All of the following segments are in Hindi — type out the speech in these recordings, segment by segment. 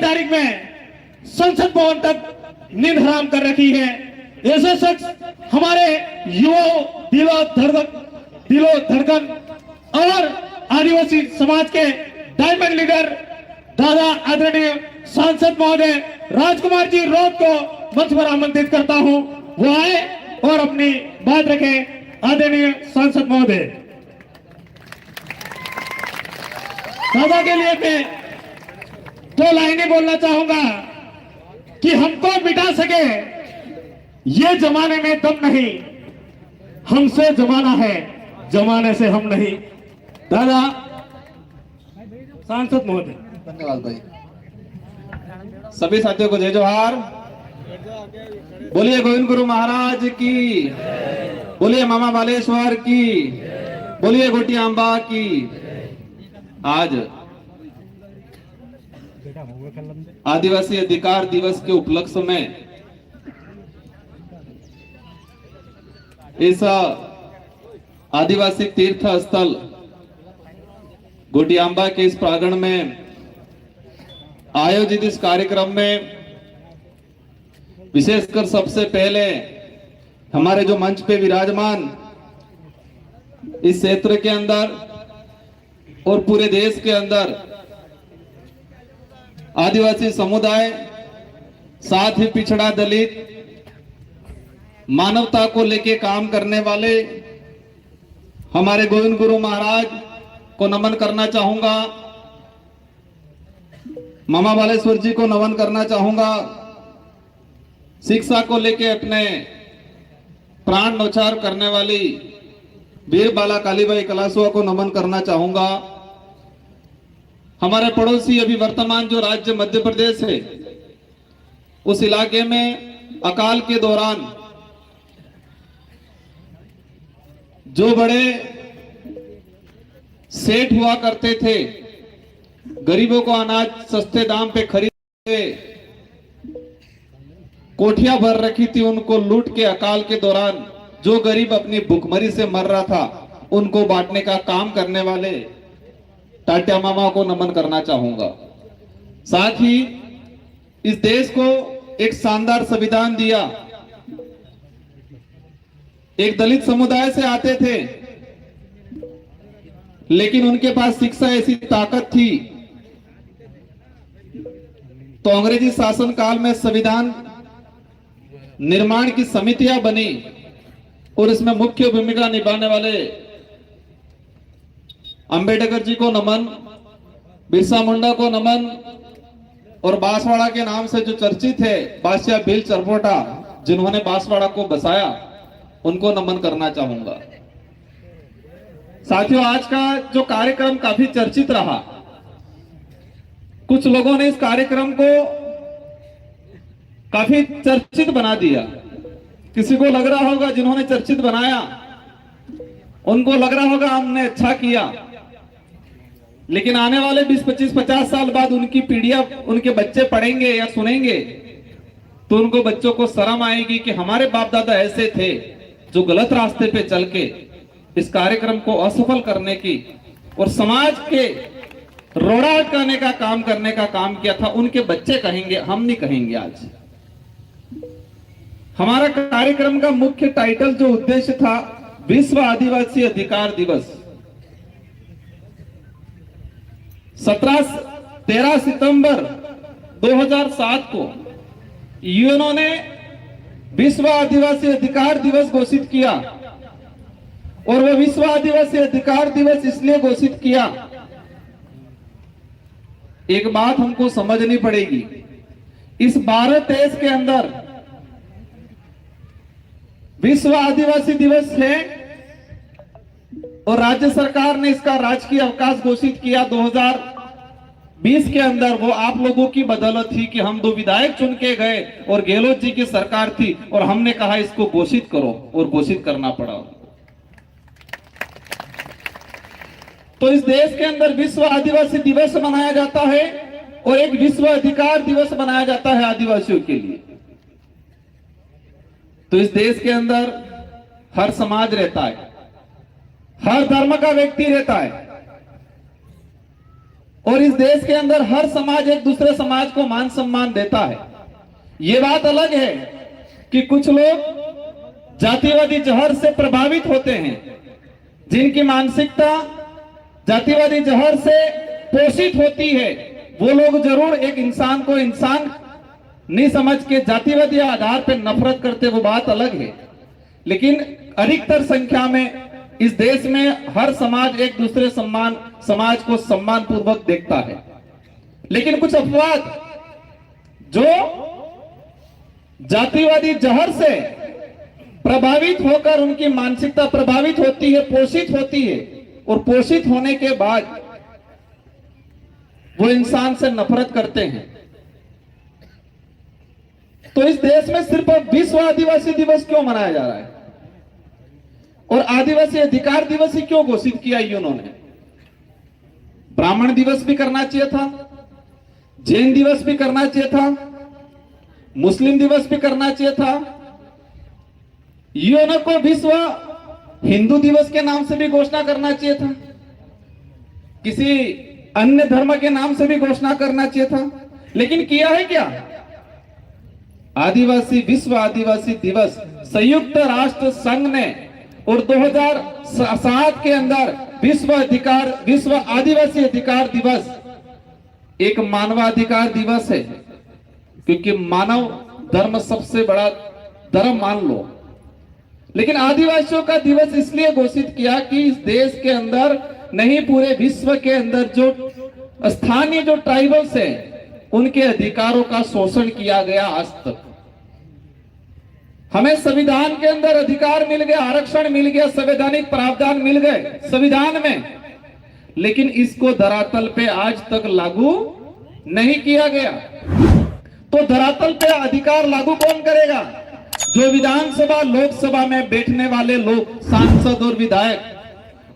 तारीख में संसद भवन तक नींद हराम कर रखी है। ऐसे शख्स हमारे युवाओं दिलो धड़कन और आदिवासी समाज के डायमंड लीडर दादा आदरणीय सांसद महोदय राजकुमार जी रोड को मंच पर आमंत्रित करता हूं, वो आए और अपनी बात रखे। आदरणीय सांसद महोदय, दादा के लिए मैं 2 लाइनें बोलना चाहूंगा कि हमको मिटा सके ये जमाने में दम नहीं, हमसे जमाना है, जमाने से हम नहीं। दादा सांसद महोदय। धन्यवाद भाई। सभी साथियों को जय जोहार। बोलिए गोविंद गुरु महाराज की, बोलिए मामा बालेश्वर की, बोलिए गोटी अम्बा की। आज आदिवासी अधिकार दिवस के उपलक्ष्य में इस आदिवासी तीर्थ स्थल गोटियांबा के इस प्रांगण में आयोजित इस कार्यक्रम में विशेषकर सबसे पहले हमारे जो मंच पे विराजमान इस क्षेत्र के अंदर और पूरे देश के अंदर आदिवासी समुदाय, साथ ही पिछड़ा दलित, मानवता को लेके काम करने वाले हमारे गोविंद गुरु महाराज को नमन करना चाहूंगा। मामा बालेश्वर जी को नमन करना चाहूंगा। शिक्षा को लेके अपने प्राण न्यौछावर करने वाली वीर बाला कालीबाई कलासुआ को नमन करना चाहूंगा। हमारे पड़ोसी अभी वर्तमान जो राज्य मध्य प्रदेश है, उस इलाके में अकाल के दौरान जो बड़े सेठ हुआ करते थे, गरीबों को अनाज सस्ते दाम पे खरीदे, कोठियां भर रखी थी, उनको लूट के अकाल के दौरान जो गरीब अपनी भूखमरी से मर रहा था, उनको बांटने का काम करने वाले टाटिया मामा को नमन करना चाहूंगा। साथ ही इस देश को एक शानदार संविधान दिया। एक दलित समुदाय से आते थे, लेकिन उनके पास शिक्षा ऐसी ताकत थी, तो अंग्रेजी शासन काल में संविधान निर्माण की समितियां बनी और इसमें मुख्य भूमिका निभाने वाले अंबेडकर जी को नमन, बिरसा मुंडा को नमन, और बांसवाड़ा के नाम से जो चर्चित है बादशाह भील चरपोटा, जिन्होंने बांसवाड़ा को बसाया, उनको नमन करना चाहूंगा। साथियों, आज का जो कार्यक्रम काफी चर्चित रहा। कुछ लोगों ने इस कार्यक्रम को काफी चर्चित बना दिया। किसी को लग रहा होगा, जिन्होंने चर्चित बनाया उनको लग रहा होगा हमने अच्छा किया, लेकिन आने वाले 20, 25, 50 साल बाद उनकी पीढ़ियां, उनके बच्चे पढ़ेंगे या सुनेंगे तो उनको बच्चों को शर्म आएगी कि हमारे बाप दादा ऐसे थे जो गलत रास्ते पे चल के इस कार्यक्रम को असफल करने की और समाज के रोड़ा अटकाने का काम करने का काम किया था। उनके बच्चे कहेंगे, हम नहीं कहेंगे। आज हमारा कार्यक्रम का मुख्य टाइटल, जो उद्देश्य था, विश्व आदिवासी अधिकार दिवस। 13 सितंबर 2007 को यूएनओ ने विश्व आदिवासी अधिकार दिवस घोषित किया, और वह विश्व आदिवासी अधिकार दिवस इसलिए घोषित किया, एक बात हमको समझनी पड़ेगी। इस भारत देश के अंदर विश्व आदिवासी दिवस है और राज्य सरकार ने इसका राजकीय अवकाश घोषित किया 2020 के अंदर। वो आप लोगों की बदौलत थी कि हम 2 विधायक चुन के गए और गहलोत जी की सरकार थी और हमने कहा इसको घोषित करो, और घोषित करना पड़ा। तो इस देश के अंदर विश्व आदिवासी दिवस मनाया जाता है और एक विश्व अधिकार दिवस मनाया जाता है आदिवासियों के लिए। तो इस देश के अंदर हर समाज रहता है, हर धर्म का व्यक्ति रहता है, और इस देश के अंदर हर समाज एक दूसरे समाज को मान सम्मान देता है। ये बात अलग है कि कुछ लोग जातिवादी जहर से प्रभावित होते हैं, जिनकी मानसिकता जातिवादी जहर से पोषित होती है। वो लोग जरूर एक इंसान को इंसान नहीं समझ के जातिवादी आधार पर नफरत करते, वो बात अलग है। लेकिन अधिकतर संख्या में इस देश में हर समाज एक दूसरे समाज को सम्मान पूर्वक देखता है। लेकिन कुछ अपवाद जो जातिवादी जहर से प्रभावित होकर उनकी मानसिकता प्रभावित होती है, पोषित होती है, और पोषित होने के बाद वो इंसान से नफरत करते हैं। तो इस देश में सिर्फ विश्व आदिवासी दिवस क्यों मनाया जा रहा है और आदिवासी अधिकार दिवस ही क्यों घोषित किया उन्होंने? ब्राह्मण दिवस भी करना चाहिए था, जैन दिवस भी करना चाहिए था, मुस्लिम दिवस भी करना चाहिए था। यूएनओ को विश्व हिंदू दिवस के नाम से भी घोषणा करना चाहिए था, किसी अन्य धर्म के नाम से भी घोषणा करना चाहिए था। लेकिन किया है क्या? आदिवासी विश्व आदिवासी दिवस संयुक्त राष्ट्र संघ ने और 2007 के अंदर विश्व आदिवासी अधिकार दिवस एक मानवाधिकार दिवस है, क्योंकि मानव धर्म सबसे बड़ा धर्म मान लो। लेकिन आदिवासियों का दिवस इसलिए घोषित किया कि इस देश के अंदर नहीं, पूरे विश्व के अंदर जो स्थानीय जो ट्राइबल्स हैं उनके अधिकारों का शोषण किया गया आज तक। हमें संविधान के अंदर अधिकार मिल गया, आरक्षण मिल गया, संवैधानिक प्रावधान मिल गए संविधान में, लेकिन इसको धरातल पे आज तक लागू नहीं किया गया। तो धरातल पे अधिकार लागू कौन करेगा? जो विधानसभा लोकसभा में बैठने वाले लोग, सांसद और विधायक,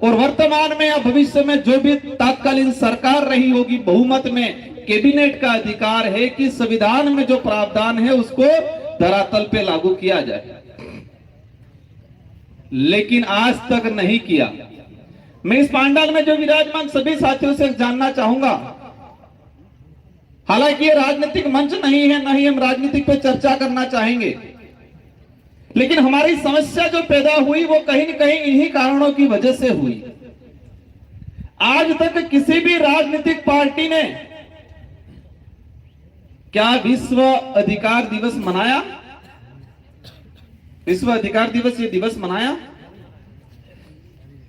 और वर्तमान में या भविष्य में जो भी तात्कालीन सरकार रही होगी बहुमत में, कैबिनेट का अधिकार है कि संविधान में जो प्रावधान है उसको धरातल पे लागू किया जाए। लेकिन आज तक नहीं किया। मैं इस पांडाल में जो विराजमान सभी साथियों से जानना चाहूंगा, हालांकि ये राजनीतिक मंच नहीं है, ना ही हम राजनीतिक पे चर्चा करना चाहेंगे, लेकिन हमारी समस्या जो पैदा हुई वो कहीं न कहीं इन्हीं कारणों की वजह से हुई। आज तक किसी भी राजनीतिक पार्टी ने क्या विश्व अधिकार दिवस मनाया? विश्व अधिकार दिवस ये दिवस मनाया?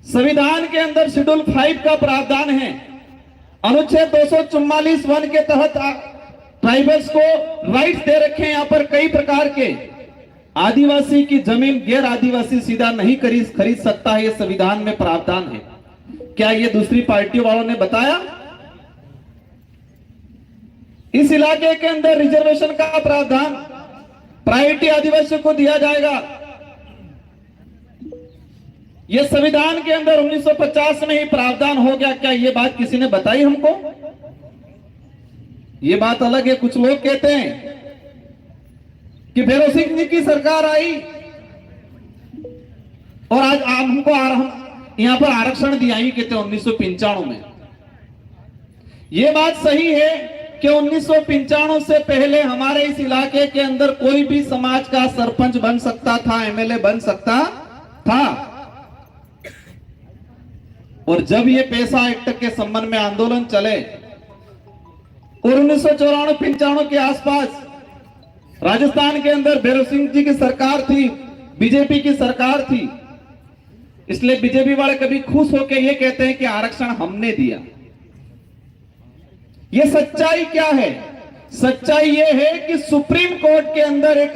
संविधान के अंदर शेड्यूल 5 का प्रावधान है, अनुच्छेद 244(1) के तहत ट्राइबल्स को राइट्स दे रखे हैं। यहां पर कई प्रकार के आदिवासी की जमीन गैर आदिवासी सीधा नहीं खरीद सकता है, ये संविधान में प्रावधान है। क्या ये दूसरी पार्टियों वालों ने बताया? इस इलाके के अंदर रिजर्वेशन का प्रावधान प्रायोरिटी आदिवासियों को दिया जाएगा, यह संविधान के अंदर 1950 में ही प्रावधान हो गया। क्या यह बात किसी ने बताई हमको? यह बात अलग है। कुछ लोग कहते हैं कि भैरव सिंह जी की सरकार आई और आज हमको यहां पर आरक्षण दिया ही कहते हैं 1995 में। यह बात सही है कि 1995 से पहले हमारे इस इलाके के अंदर कोई भी समाज का सरपंच बन सकता था, एमएलए बन सकता था। और जब ये पैसा एक्ट के संबंध में आंदोलन चले और 1994-95 के आसपास राजस्थान के अंदर भैरव सिंह जी की सरकार थी, बीजेपी की सरकार थी, इसलिए बीजेपी वाले कभी खुश होकर ये कहते हैं कि आरक्षण हमने दिया। ये सच्चाई क्या है? सच्चाई ये है कि सुप्रीम कोर्ट के अंदर एक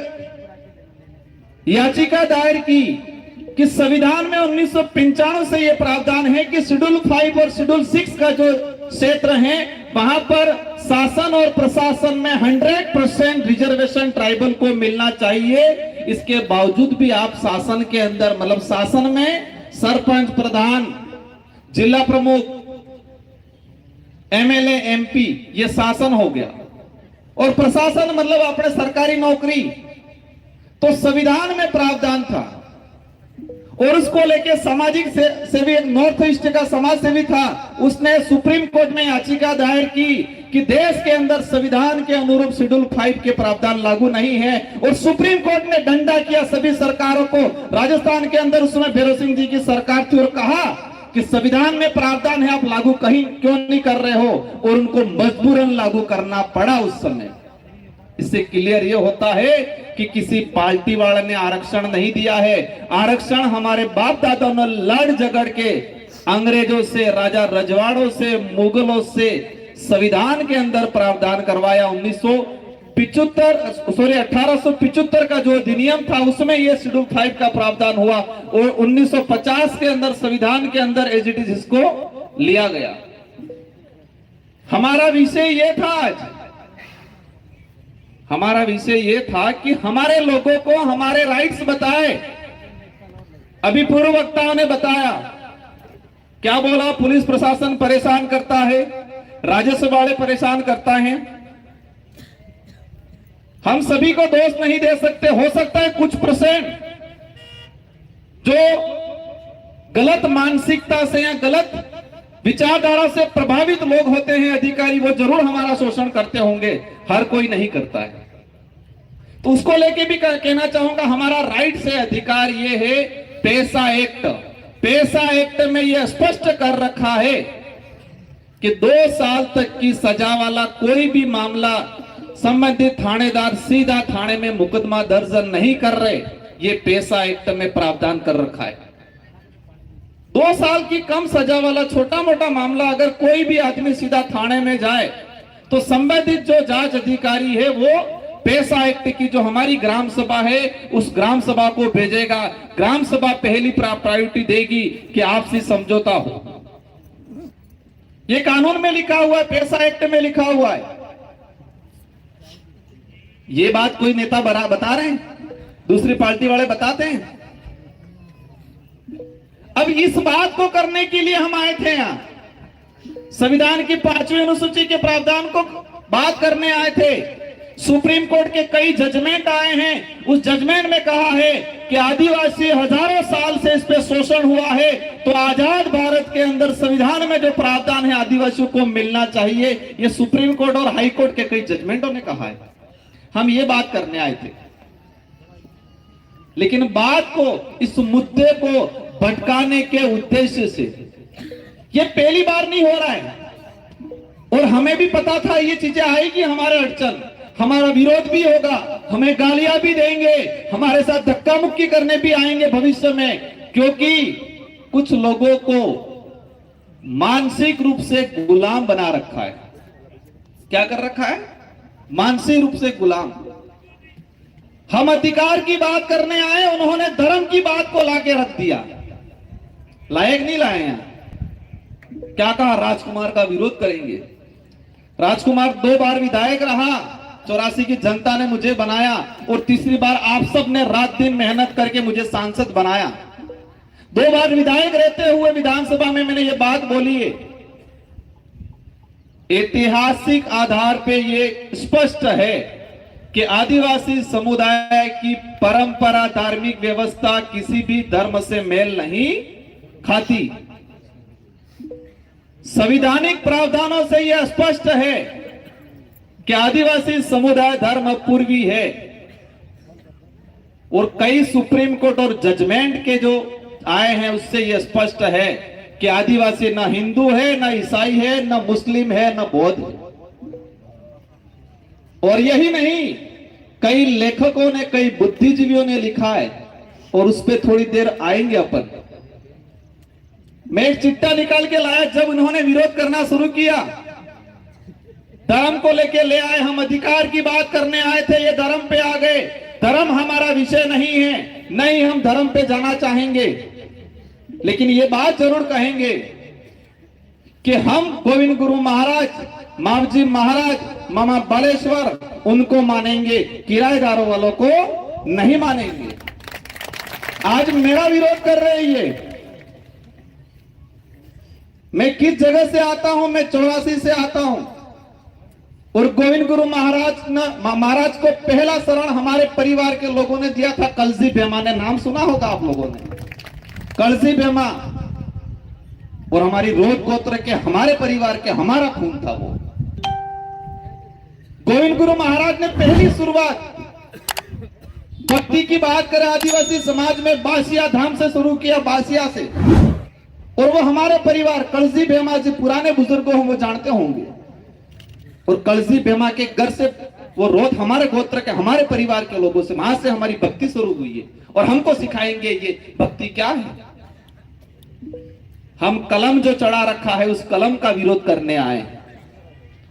याचिका दायर की कि संविधान में 1995 से यह प्रावधान है कि शेड्यूल 5 और शेड्यूल 6 का जो क्षेत्र है वहां पर शासन और प्रशासन में 100% रिजर्वेशन ट्राइबल को मिलना चाहिए। इसके बावजूद भी आप शासन के अंदर, मतलब शासन में सरपंच, प्रधान, जिला प्रमुख, एमएलए, एमपी, ये शासन हो गया, और प्रशासन मतलब अपने सरकारी नौकरी। तो संविधान में प्रावधान था और उसको लेके सामाजिक सेवी एक नॉर्थ ईस्ट का समाज सेवी था, उसने सुप्रीम कोर्ट में याचिका दायर की कि देश के अंदर संविधान के अनुरूप शेड्यूल 5 के प्रावधान लागू नहीं है, और सुप्रीम कोर्ट ने डंडा किया सभी सरकारों को। राजस्थान के अंदर उस समय भैरव सिंह जी की सरकार थी, और कहा कि संविधान में प्रावधान है, आप लागू कहीं क्यों नहीं कर रहे हो, और उनको मजबूरन लागू करना पड़ा उस समय। इससे क्लियर ये होता है कि किसी पार्टी वाले ने आरक्षण नहीं दिया है। आरक्षण हमारे बाप दादाओं ने लड़ झगड़ के अंग्रेजों से, राजा रजवाड़ों से, मुगलों से संविधान के अंदर प्रावधान करवाया। 1875 का जो अधिनियम था उसमें यह शेड्यूल 5 का प्रावधान हुआ, और 1950 के अंदर संविधान के अंदर एज इट इज इसको लिया गया। हमारा विषय यह था आज, हमारा विषय यह था कि हमारे लोगों को हमारे राइट्स बताए। अभी पूर्व वक्ताओं ने बताया, क्या बोला, पुलिस प्रशासन परेशान करता है, राजस्व वाले परेशान करता है। हम सभी को दोष नहीं दे सकते, हो सकता है कुछ % जो गलत मानसिकता से या गलत विचारधारा से प्रभावित लोग होते हैं अधिकारी, वो जरूर हमारा शोषण करते होंगे, हर कोई नहीं करता है। तो उसको लेके भी कहना चाहूंगा, हमारा राइट से अधिकार ये है पेशा एक्ट। पेशा एक्ट में यह स्पष्ट कर रखा है कि 2 साल तक की सजा वाला कोई भी मामला संबंधित थानेदार सीधा थाने में मुकदमा दर्ज नहीं कर रहे, ये पेशा एक्ट में प्रावधान कर रखा है। 2 साल की कम सजा वाला छोटा मोटा मामला अगर कोई भी आदमी सीधा थाने में जाए तो संबंधित जो जांच अधिकारी है वो पेशा एक्ट की जो हमारी ग्राम सभा है उस ग्राम सभा को भेजेगा। ग्राम सभा पहली प्रायोरिटी देगी कि आपसी समझौता हो। ये कानून में लिखा हुआ है, पेशा एक्ट में लिखा हुआ है। ये बात कोई नेता बता रहे हैं, दूसरी पार्टी वाले बताते हैं। अब इस बात को करने के लिए हम आए थे यहाँ, संविधान की 5वीं अनुसूची के प्रावधान को बात करने आए थे। सुप्रीम कोर्ट के कई जजमेंट आए हैं, उस जजमेंट में कहा है कि आदिवासी हजारों साल से इस पे शोषण हुआ है, तो आजाद भारत के अंदर संविधान में जो प्रावधान है आदिवासियों को मिलना चाहिए। ये सुप्रीम कोर्ट और हाई कोर्ट के कई जजमेंटों ने कहा है। हम ये बात करने आए थे, लेकिन बात को, इस मुद्दे को भटकाने के उद्देश्य से ये पहली बार नहीं हो रहा है, और हमें भी पता था ये चीजें आएगी, हमारे अड़चन, हमारा विरोध भी होगा, हमें गालियां भी देंगे, हमारे साथ धक्का मुक्की करने भी आएंगे भविष्य में, क्योंकि कुछ लोगों को मानसिक रूप से गुलाम बना रखा है। क्या कर रखा है? मानसिक रूप से गुलाम। हम अधिकार की बात करने आए, उन्होंने धर्म की बात को लाके रख दिया। लायक नहीं लाए हैं। क्या कहा? राजकुमार का विरोध करेंगे। राजकुमार 2 बार विधायक रहा, 84 की जनता ने मुझे बनाया, और तीसरी बार आप सब ने रात दिन मेहनत करके मुझे सांसद बनाया। 2 बार विधायक रहते हुए विधानसभा में मैंने ये बात बोली है। ऐतिहासिक आधार पे ये स्पष्ट है कि आदिवासी समुदाय की परंपरा, धार्मिक व्यवस्था किसी भी धर्म से मेल नहीं खाती। संवैधानिक प्रावधानों से यह स्पष्ट है कि आदिवासी समुदाय धर्म पूर्वी है, और कई सुप्रीम कोर्ट और जजमेंट के जो आए हैं उससे यह स्पष्ट है कि आदिवासी ना हिंदू है, ना ईसाई है, ना मुस्लिम है, ना बौद्ध है। और यही नहीं, कई लेखकों ने, कई बुद्धिजीवियों ने लिखा है, और उस पर थोड़ी देर आएंगे अपन। मैं एक चिट्ठा निकाल के लाया, जब उन्होंने विरोध करना शुरू किया, धर्म को लेके ले आए, हम अधिकार की बात करने आए थे, ये धर्म पे आ गए। धर्म हमारा विषय नहीं है, नहीं हम धर्म पे जाना चाहेंगे, लेकिन ये बात जरूर कहेंगे कि हम गोविंद गुरु महाराज, मावजी महाराज, मामा बालेश्वर, उनको मानेंगे, किराएदारों वालों को नहीं मानेंगे। आज मेरा विरोध कर रहे हैं। मैं किस जगह से आता हूं? मैं 84 से आता हूं, और गोविंद गुरु महाराज को पहला शरण हमारे परिवार के लोगों ने दिया था, कलजी भेमा ने, नाम सुना होगा आप लोगों ने। कलसी बेमा और हमारी रोद गोत्र के, हमारे परिवार के, हमारा खून था वो। गोविंद गुरु महाराज ने पहली शुरुआत भक्ति की बात करें आदिवासी समाज में बासिया धाम से शुरू किया, बासिया से। और वो हमारे परिवार कलसी भेमा जी, पुराने बुजुर्गों हम वो जानते होंगे। और कलसी भेमा के घर से वो रोध हमारे गोत्र के, हमारे परिवार के लोगों से, वहां से हमारी भक्ति शुरू हुई है। और हमको सिखाएंगे ये भक्ति क्या है। हम कलम जो चढ़ा रखा है उस कलम का विरोध करने आए,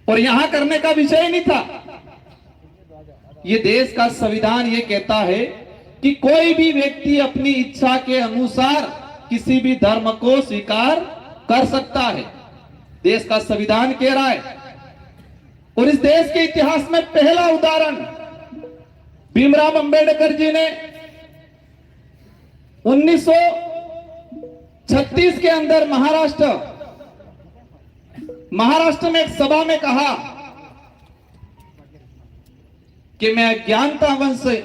और यहां करने का विषय नहीं था। ये देश का संविधान ये कहता है कि कोई भी व्यक्ति अपनी इच्छा के अनुसार किसी भी धर्म को स्वीकार कर सकता है, देश का संविधान कह रहा है। और इस देश के इतिहास में पहला उदाहरण भीमराव अंबेडकर जी ने 1936 के अंदर महाराष्ट्र में एक सभा में कहा कि मैं अज्ञानतावंश से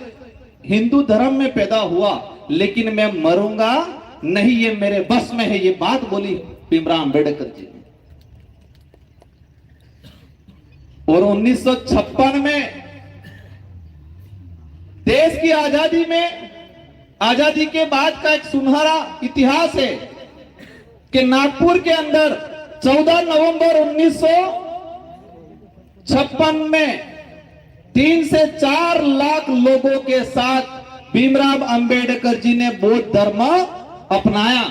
हिंदू धर्म में पैदा हुआ, लेकिन मैं मरूंगा नहीं, ये मेरे बस में है। ये बात बोली भीमराव अंबेडकर जी। और 1956 में देश की आजादी में, आजादी के बाद का एक सुनहरा इतिहास है कि नागपुर के अंदर 14 नवंबर 1956 में 3 से 4 लाख लोगों के साथ भीमराव अंबेडकर जी ने बौद्ध धर्म अपनाया।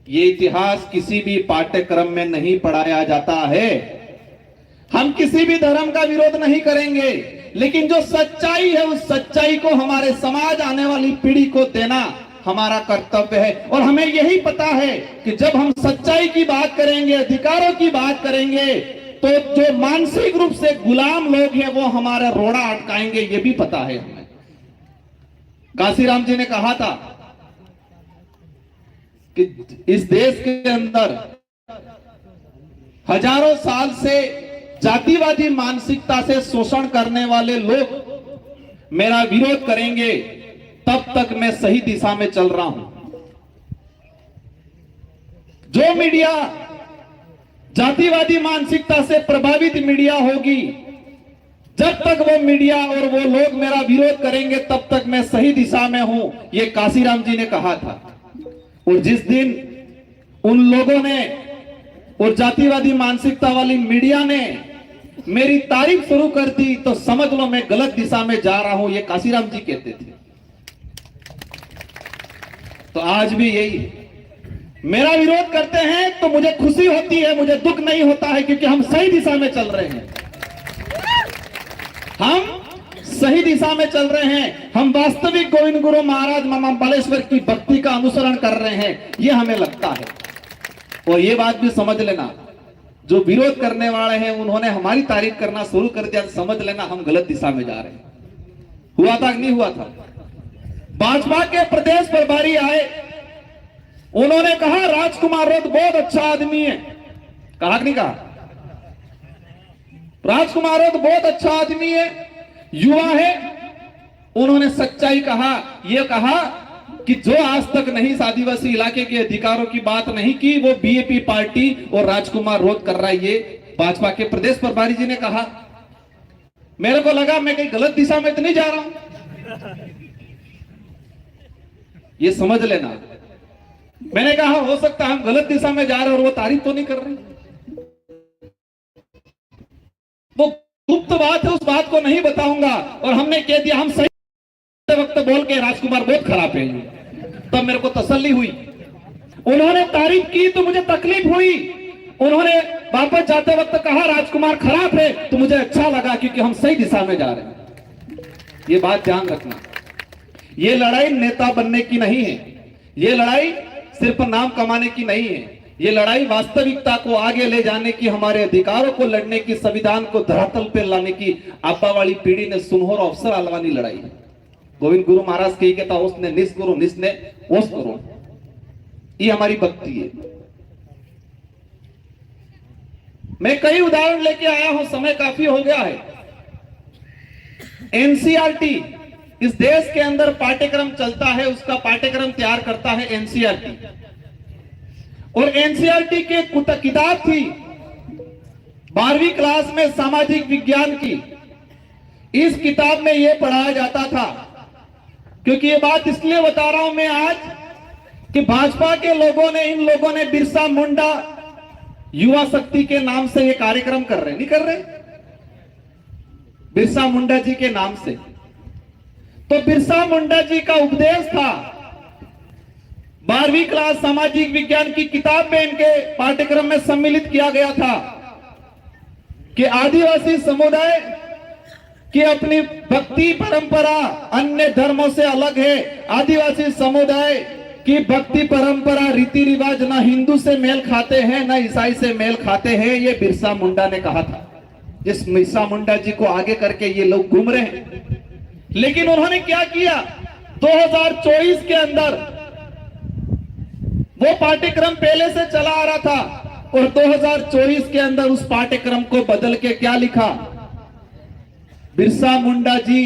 ये इतिहास किसी भी पाठ्यक्रम में नहीं पढ़ाया जाता है। हम किसी भी धर्म का विरोध नहीं करेंगे, लेकिन जो सच्चाई है उस सच्चाई को हमारे समाज, आने वाली पीढ़ी को देना हमारा कर्तव्य है। और हमें यही पता है कि जब हम सच्चाई की बात करेंगे, अधिकारों की बात करेंगे, तो जो मानसिक रूप से गुलाम लोग हैं वो हमारा रोड़ा अटकाएंगे, ये भी पता है हमें। काशीराम जी ने कहा था कि इस देश के अंदर हजारों साल से जातिवादी मानसिकता से शोषण करने वाले लोग मेरा विरोध करेंगे, तब तक मैं सही दिशा में चल रहा हूं। जो मीडिया जातिवादी मानसिकता से प्रभावित मीडिया होगी, जब तक वो मीडिया और वो लोग मेरा विरोध करेंगे तब तक मैं सही दिशा में हूं, ये काशीराम जी ने कहा था। और जिस दिन उन लोगों ने और जातिवादी मानसिकता वाली मीडिया ने मेरी तारीफ शुरू कर दी तो समझ लो मैं गलत दिशा में जा रहा हूं, ये काशीराम जी कहते थे। तो आज भी यही है, मेरा विरोध करते हैं तो मुझे खुशी होती है, मुझे दुख नहीं होता है, क्योंकि हम सही दिशा में चल रहे हैं। हम सही दिशा में चल रहे हैं, हम वास्तविक गोविंद गुरु महाराज मामा बालेश्वर की भक्ति का अनुसरण कर रहे हैं, ये हमें लगता है। और ये बात भी समझ लेना, जो विरोध करने वाले हैं उन्होंने हमारी तारीफ करना शुरू कर दिया, समझ लेना हम गलत दिशा में जा रहे हैं। हुआ था कि नहीं हुआ था? भाजपा के प्रदेश प्रभारी आए, उन्होंने कहा राजकुमार रोध बहुत अच्छा आदमी है। कहा कि नहीं कहा? राजकुमार रोध बहुत अच्छा आदमी है, युवा है। उन्होंने सच्चाई कहा, यह कहा कि जो आज तक नहीं आदिवासी इलाके के अधिकारों की बात नहीं की, वो बीएपी पार्टी और राजकुमार रोध कर रहा है। ये भाजपा के प्रदेश प्रभारी जी ने कहा। मेरे को लगा मैं कहीं गलत दिशा में तो नहीं जा रहा हूं, ये समझ लेना। मैंने कहा हो सकता है हम गलत दिशा में जा रहे हैं और वो तारीफ तो नहीं कर रहे, वो गुप्त बात है, उस बात को नहीं बताऊंगा। और हमने कह दिया हम सही वक्त बोल के राजकुमार बहुत खराब है, तब मेरे को तसल्ली हुई। उन्होंने तारीफ की तो मुझे तकलीफ हुई, उन्होंने वापस जाते वक्त कहा राजकुमार खराब है, तो मुझे अच्छा लगा क्योंकि हम सही दिशा में जा रहे हैं। ये बात ध्यान रखना, ये लड़ाई नेता बनने की नहीं है, ये लड़ाई सिर्फ नाम कमाने की नहीं है, ये लड़ाई वास्तविकता को आगे ले जाने की, हमारे अधिकारों को लड़ने की, संविधान को धरातल पर लाने की आपा वाली पीढ़ी ने सुनहर अवसर आलवानी लड़ाई है। गोविंद गुरु महाराज कही कहता उसने निस करो, निसने ओस करो, ये हमारी भक्ति है। मैं कई उदाहरण लेके आया हूं, समय काफी हो गया है। एनसीईआरटी इस देश के अंदर पाठ्यक्रम चलता है उसका पाठ्यक्रम तैयार करता है एनसीईआरटी। और एनसीईआरटी की किताब थी 12वीं क्लास में सामाजिक विज्ञान की। इस किताब में यह पढ़ाया जाता था, क्योंकि ये बात इसलिए बता रहा हूं मैं आज कि भाजपा के लोगों ने, इन लोगों ने बिरसा मुंडा युवा शक्ति के नाम से ये कार्यक्रम कर रहे, नहीं कर रहे, बिरसा मुंडा जी के नाम से। तो बिरसा मुंडा जी का उपदेश था 12वीं क्लास सामाजिक विज्ञान की किताब में, इनके पाठ्यक्रम में सम्मिलित किया गया था कि आदिवासी समुदाय की अपनी भक्ति परंपरा अन्य धर्मों से अलग है। आदिवासी समुदाय की भक्ति परंपरा रीति रिवाज ना हिंदू से मेल खाते हैं ना ईसाई से मेल खाते हैं, ये बिरसा मुंडा ने कहा था। जिस बिरसा मुंडा जी को आगे करके ये लोग घूम रहे हैं, लेकिन उन्होंने क्या किया, 2024 के अंदर वो पाठ्यक्रम पहले से चला आ रहा था और 2024 के अंदर उस पाठ्यक्रम को बदल के क्या लिखा, बिरसा मुंडा जी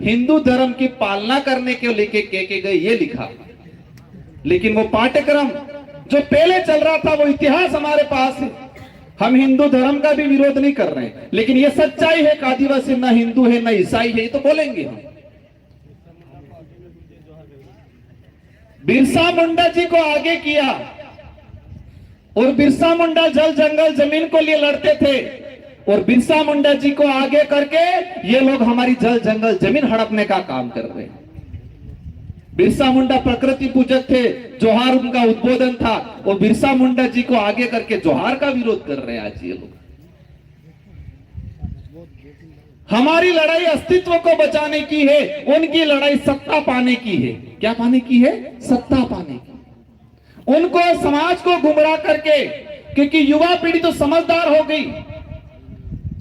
हिंदू धर्म की पालना करने के लेके के गए, ये लिखा। लेकिन वो पाठ्यक्रम जो पहले चल रहा था वो इतिहास हमारे पास है। हम हिंदू धर्म का भी विरोध नहीं कर रहे हैं, लेकिन ये सच्चाई है कि आदिवासी ना हिंदू है ना ईसाई है, ये तो बोलेंगे हम। बिरसा मुंडा जी को आगे किया और बिरसा मुंडा जल जंगल जमीन को लिए लड़ते थे और बिरसा मुंडा जी को आगे करके ये लोग हमारी जल जंगल जमीन हड़पने का काम कर रहे हैं। बिरसा मुंडा प्रकृति पूजक थे, जोहार उनका उद्बोधन था, और बिरसा मुंडा जी को आगे करके जोहार का विरोध कर रहे हैं आज ये लोग। हमारी लड़ाई अस्तित्व को बचाने की है, उनकी लड़ाई सत्ता पाने की है। क्या पाने की है? सत्ता पाने की। उनको समाज को गुमराह करके, क्योंकि युवा पीढ़ी तो समझदार हो गई।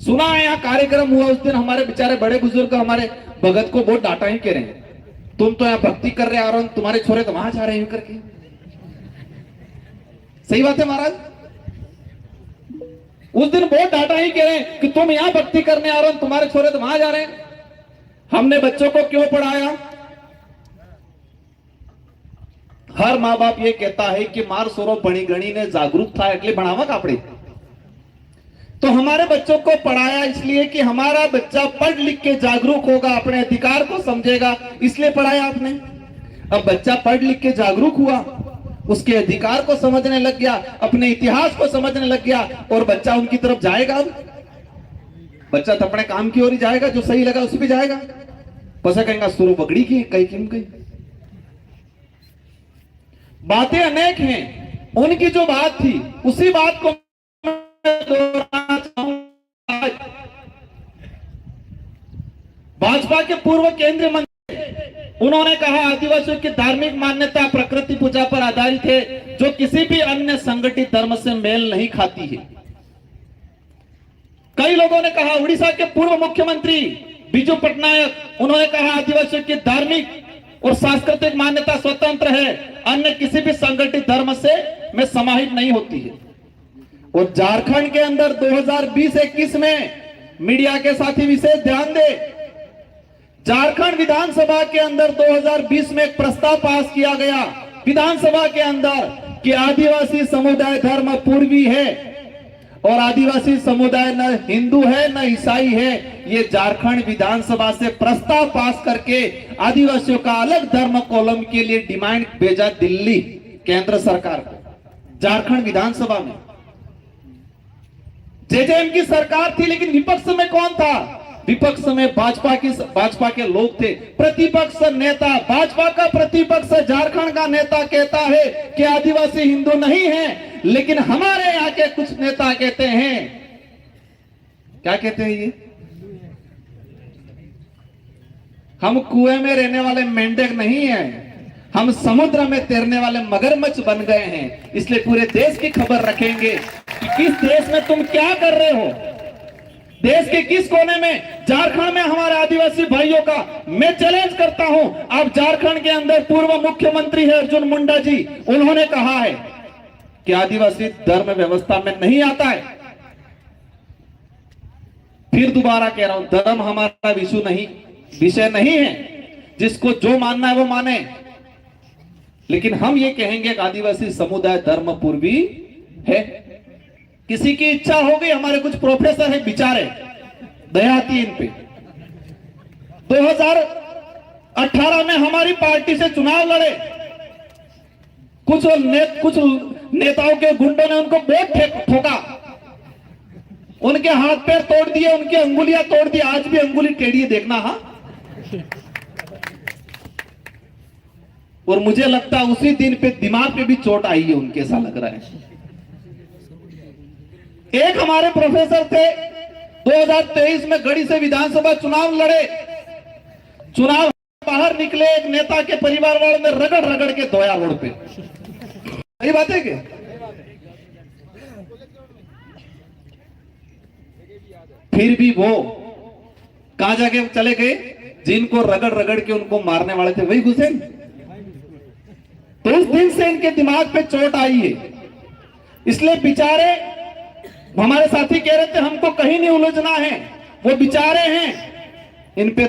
सुना है यहाँ कार्यक्रम हुआ उस दिन, हमारे बेचारे बड़े बुजुर्ग हमारे भगत को बहुत डांटा ही कह रहे हैं, तुम तो यहाँ भक्ति कर रहे हो, तुम्हारे छोरे तो वहां जा रहे हैं करके। सही बात है महाराज, उस दिन बहुत डांटा ही कह रहे हैं कि तुम यहां भक्ति करने आ रहे हो, तुम्हारे छोरे तो वहां जा रहे हैं। हमने बच्चों को क्यों पढ़ाया? हर माँ बाप ये कहता है कि मार सोरो बणी गणी ने जागरूक था એટલે ભણાવવા કાપડે। तो हमारे बच्चों को पढ़ाया इसलिए कि हमारा बच्चा पढ़ लिख के जागरूक होगा, अपने अधिकार को समझेगा, इसलिए पढ़ाया आपने। अब बच्चा पढ़ लिख के जागरूक हुआ, उसके अधिकार को समझने लग गया, अपने इतिहास को समझने लग गया, और बच्चा उनकी तरफ जाएगा। अब बच्चा तो अपने काम की ओर ही जाएगा, जो सही लगा उसी पे जाएगा। पसा कहेंगे सुरु बगड़ी की कई किम गई। बातें अनेक हैं, उनकी जो बात थी उसी बात को भाजपा के पूर्व केंद्रीय मंत्री उन्होंने कहा आदिवासियों की धार्मिक मान्यता प्रकृति पूजा पर आधारित है, जो किसी भी अन्य संगठित धर्म से मेल नहीं खाती है। कई लोगों ने कहा, उड़ीसा के पूर्व मुख्यमंत्री बिजू पटनायक उन्होंने कहा आदिवासियों की धार्मिक और सांस्कृतिक मान्यता स्वतंत्र है, अन्य किसी भी संगठित धर्म से में समाहित नहीं होती है। और झारखंड के अंदर 2020-21 में मीडिया के साथी विशेष ध्यान दे, झारखंड विधानसभा के अंदर 2020 में एक प्रस्ताव पास किया गया विधानसभा के अंदर कि आदिवासी समुदाय धर्म पूर्वी है और आदिवासी समुदाय न हिंदू है न ईसाई है। ये झारखंड विधानसभा से प्रस्ताव पास करके आदिवासियों का अलग धर्म कॉलम के लिए डिमांड भेजा दिल्ली केंद्र सरकार को। झारखंड विधानसभा में जेजेएम की सरकार थी, लेकिन विपक्ष में कौन था? विपक्ष में भाजपा के लोग थे। प्रतिपक्ष नेता, भाजपा का प्रतिपक्ष झारखंड का नेता कहता है कि आदिवासी हिंदू नहीं है, लेकिन हमारे यहाँ के कुछ नेता कहते हैं, क्या कहते हैं ये? हम कुएं में रहने वाले मेंढक नहीं हैं, हम समुद्र में तैरने वाले मगरमच्छ बन गए हैं। इसलिए पूरे देश की खबर रखेंगे कि किस देश में तुम क्या कर रहे हो, देश के किस कोने में। झारखंड में हमारे आदिवासी भाइयों का मैं चैलेंज करता हूं। अब झारखंड के अंदर पूर्व मुख्यमंत्री है अर्जुन मुंडा जी, उन्होंने कहा है कि आदिवासी धर्म व्यवस्था में नहीं आता है। फिर दोबारा कह रहा हूं, धर्म हमारा विषय नहीं है। जिसको जो मानना है वो माने, लेकिन हम ये कहेंगे कि आदिवासी समुदाय धर्मपूर्वी है। किसी की इच्छा हो गई, हमारे कुछ प्रोफेसर है बेचारे, दया आती है इन पे। 2018 में हमारी पार्टी से चुनाव लड़े, कुछ नेताओं के गुंडों ने उनको वोट ठोका, उनके हाथ पैर तोड़ दिए, उनकी अंगुलियां तोड़ दी, आज भी अंगुली टेढ़ी है, देखना। हाँ, और मुझे लगता है उसी दिन पे दिमाग पे भी चोट आई है उनके, ऐसा लग रहा है। एक हमारे प्रोफेसर थे, 2023 में गढ़ी से विधानसभा चुनाव लड़े, चुनाव बाहर निकले, एक नेता के परिवार वालों ने रगड़ रगड़ के धोया रोड पे। सही बात है कि फिर भी वो कहां जाके चले गए, जिनको रगड़ रगड़ के उनको मारने वाले थे वही घुसे। तो उस दिन से इनके दिमाग पे चोट आई है, इसलिए बेचारे, हमारे साथी कह रहे थे हमको कहीं नहीं उलझना है, वो बेचारे हैं, इन पे